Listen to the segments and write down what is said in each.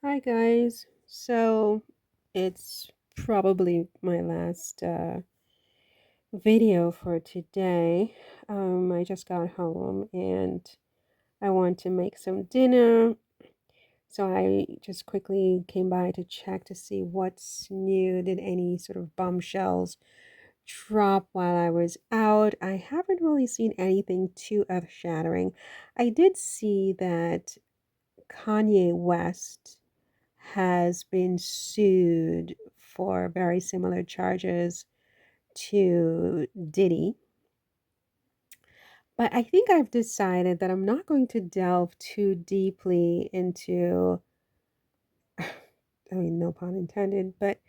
Hi guys. So it's probably my last video for today. I just got home and I want to make some dinner. So I just quickly came by to check to see what's new. Did any sort of bombshells drop while I was out? I haven't really seen anything too earth-shattering. I did see that Kanye West has been sued for very similar charges to Diddy. But I think I've decided that I'm not going to delve too deeply into, I mean, no pun intended, but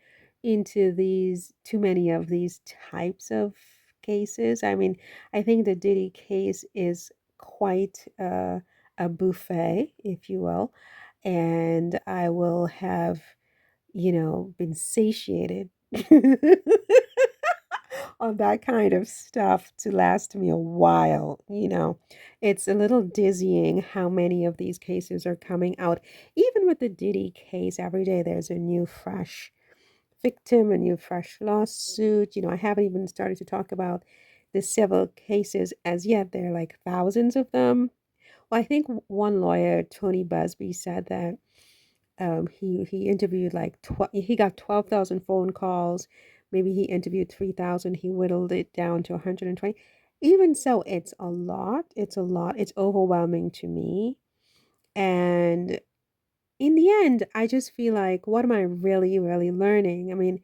into too many of these types of cases. I mean, I think the Diddy case is quite a buffet, if you will, and I will have been satiated on that kind of stuff to last me a while. It's a little dizzying how many of these cases are coming out. Even with the Diddy case, every day there's a new fresh victim, a new fresh lawsuit. I haven't even started to talk about the civil cases as yet. There are like thousands of them. Well, I think one lawyer, Tony Busby, said that he interviewed like he got 12,000 phone calls. Maybe he interviewed 3,000. He whittled it down to 120. Even so, it's a lot. It's a lot. It's overwhelming to me. And in the end, I just feel like, what am I really, really learning? I mean,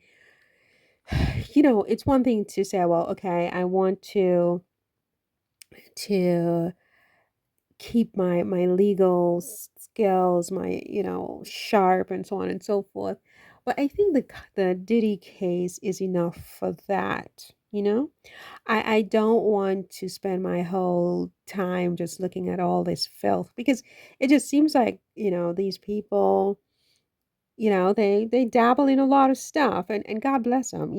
it's one thing to say, well, okay, I want to keep my legal skills, sharp and so on and so forth. But I think the Diddy case is enough for that. I don't want to spend my whole time just looking at all this filth because it just seems like, these people, they dabble in a lot of stuff and God bless them.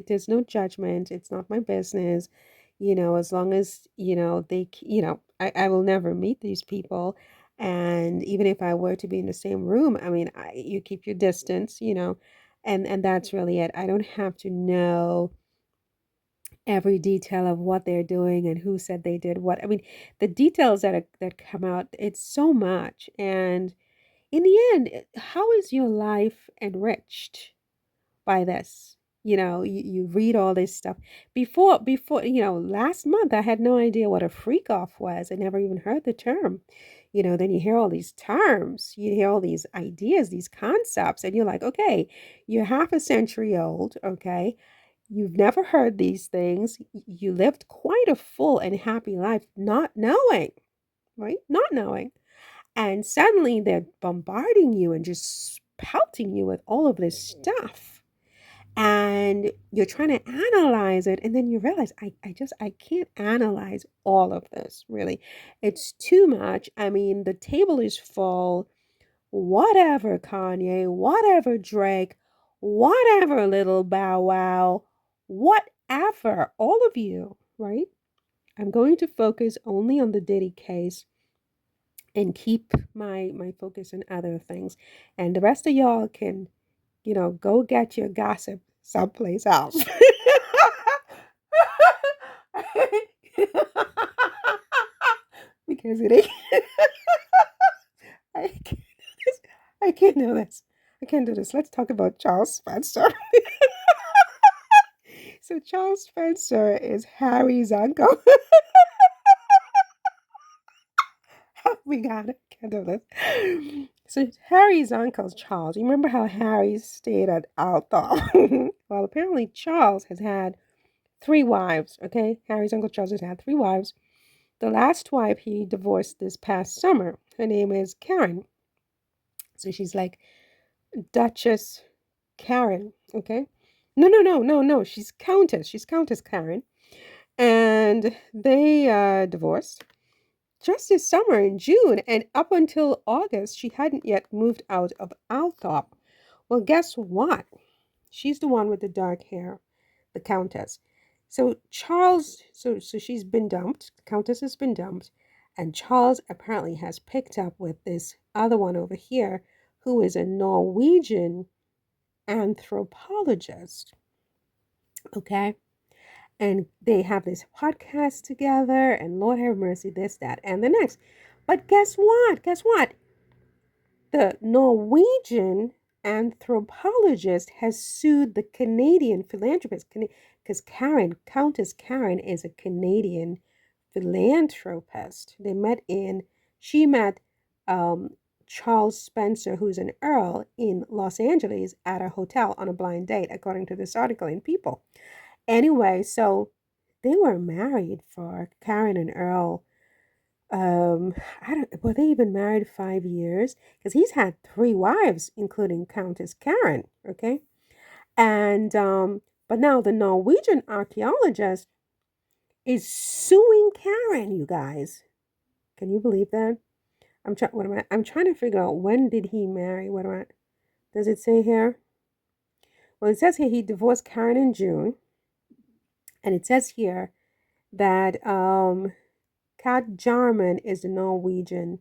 There's no judgment. It's not my business. As long as, I will never meet these people. And even if I were to be in the same room, I mean, you keep your distance. And that's really it. I don't have to know every detail of what they're doing and who said they did what. I mean, the details that come out, it's so much. And in the end, how is your life enriched by this? You read all this stuff. Before, last month I had no idea what a freak off was. I never even heard the term. Then you hear all these terms, you hear all these ideas, these concepts, and you're like, okay, you're half a century old, okay? You've never heard these things. You lived quite a full and happy life not knowing, right? Not knowing. And suddenly they're bombarding you and just pelting you with all of this stuff. And you're trying to analyze it. And then you realize, I can't analyze all of this, really. It's too much. I mean, the table is full. Whatever, Kanye, whatever, Drake, whatever, little Bow Wow, whatever, all of you, right? I'm going to focus only on the Diddy case and keep my focus on other things. And the rest of y'all can, go get your gossip someplace else. Because it ain't I can't do this. I can't do this. I can't do this. Let's talk about Charles Spencer. So Charles Spencer is Harry's uncle. We got it. Can't do this. So Harry's uncle Charles. You remember how Harry stayed at Althorp? Well, apparently Charles has had three wives. Okay, Harry's uncle Charles has had three wives. The last wife he divorced this past summer. Her name is Karen. So she's like Duchess Karen. Okay. No, no, no, no, no. She's Countess. She's Countess Karen. And they divorced just this summer in June, and up until August, she hadn't yet moved out of Althorp. Well, guess what? She's the one with the dark hair, the Countess. So she's been dumped. The Countess has been dumped, and Charles apparently has picked up with this other one over here, who is a Norwegian anthropologist. Okay. And they have this podcast together, and Lord have mercy, this, that, and the next. But guess what? Guess what? The Norwegian anthropologist has sued the Canadian philanthropist because Countess Karen is a Canadian philanthropist. She met um, Charles Spencer, who's an earl in Los Angeles, at a hotel on a blind date, according to this article in People. Anyway, so they were married for Karen and Earl. Um, I don't. Were they even married 5 years? Because he's had three wives, including Countess Karen. Okay, and but now the Norwegian archaeologist is suing Karen. You guys, can you believe that? I'm trying. What am I? I'm trying to figure out when did he marry? What am I? Does it say here? Well, it says here he divorced Karen in June, and it says here that Kat Jarman is the Norwegian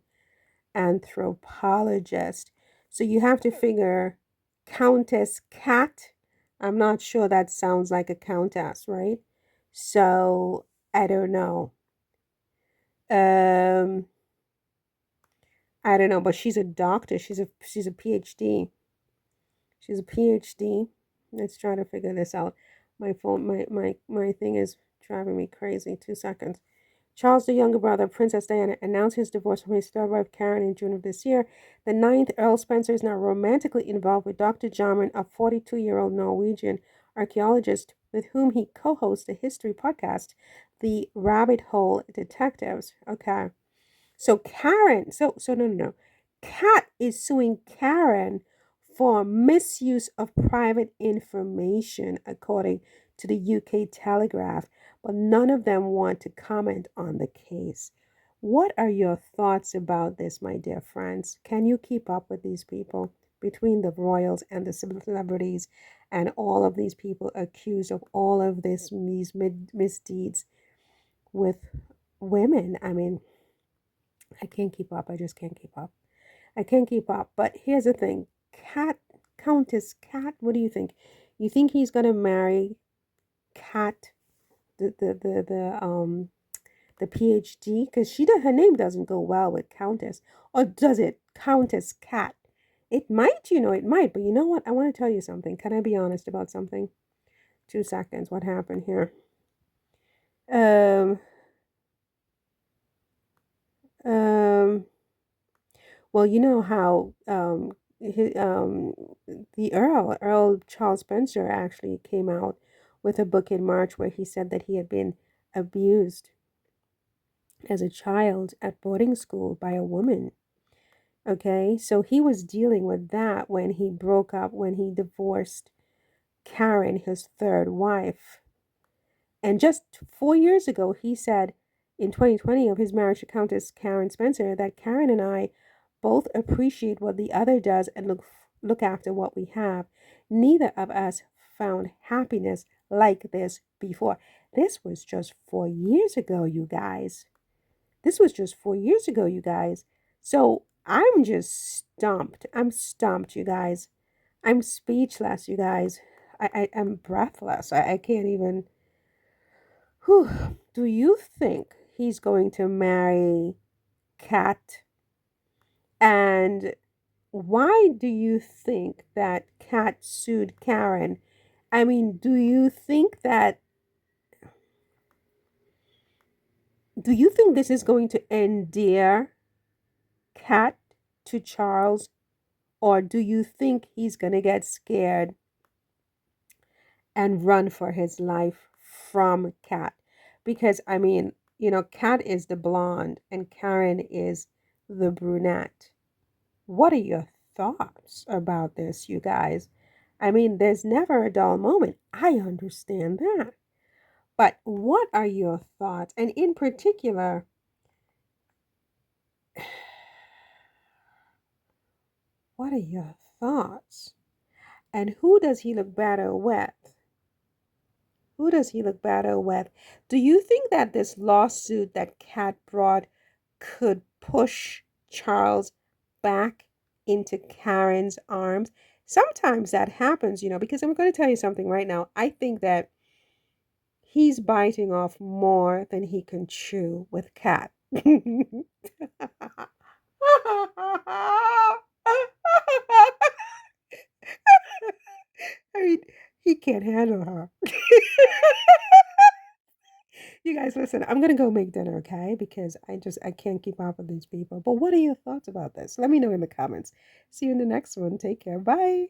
anthropologist. So you have to figure Countess Kat. I'm not sure that sounds like a countess, right? So I don't know. Um, I don't know, but she's a doctor. She's a PhD. She's a PhD. Let's try to figure this out. My phone, my thing is driving me crazy. 2 seconds. Charles, the younger brother of Princess Diana, announced his divorce from his third wife Karen in June of this year. The ninth Earl Spencer is now romantically involved with Dr. Jarman, a 42-year-old Norwegian archaeologist with whom he co-hosts the history podcast, The Rabbit Hole Detectives. Okay. So Karen, so no. Kat is suing Karen for misuse of private information, according to the UK Telegraph, but none of them want to comment on the case. What are your thoughts about this, my dear friends? Can you keep up with these people between the royals and the celebrities and all of these people accused of all of these misdeeds with women? I mean, I can't keep up. I just can't keep up. I can't keep up. But here's the thing. Countess Cat, what do you think? You think he's gonna marry Cat, the PhD? Because her name doesn't go well with Countess. Or does it? Countess Cat. It might, it might. But you know what? I want to tell you something. Can I be honest about something? 2 seconds. What happened here? Um, um, Well, you know how the Earl Charles Spencer, actually came out with a book in March where he said that he had been abused as a child at boarding school by a woman. Okay, so he was dealing with that when he divorced Karen, his third wife. And just 4 years ago, he said in 2020 of his marriage to Countess Karen Spencer that Karen and I both appreciate what the other does and look after what we have. Neither of us found happiness like this before. This was just 4 years ago, you guys. This was just 4 years ago, you guys. So I'm just stumped. I'm stumped, you guys. I'm speechless, you guys. I'm breathless. I can't even. Whew. Do you think he's going to marry Kat? And why do you think that Kat sued Karen? I mean, do you think this is going to endear Kat to Charles, or do you think he's going to get scared and run for his life from Kat? Because I mean, Kat is the blonde and Karen is the brunette. What are your thoughts about this, you guys? I mean, there's never a dull moment. I understand that. But what are your thoughts? And in particular, what are your thoughts? And who does he look better with? Who does he look better with? Do you think that this lawsuit that Kat brought could push Charles back into Karen's arms. Sometimes that happens, because I'm going to tell you something right now. I think that he's biting off more than he can chew with Kat. I mean, he can't handle her. You guys, listen, I'm gonna go make dinner, okay? Because I can't keep up with these people. But what are your thoughts about this? Let me know in the comments. See you in the next one. Take care. Bye.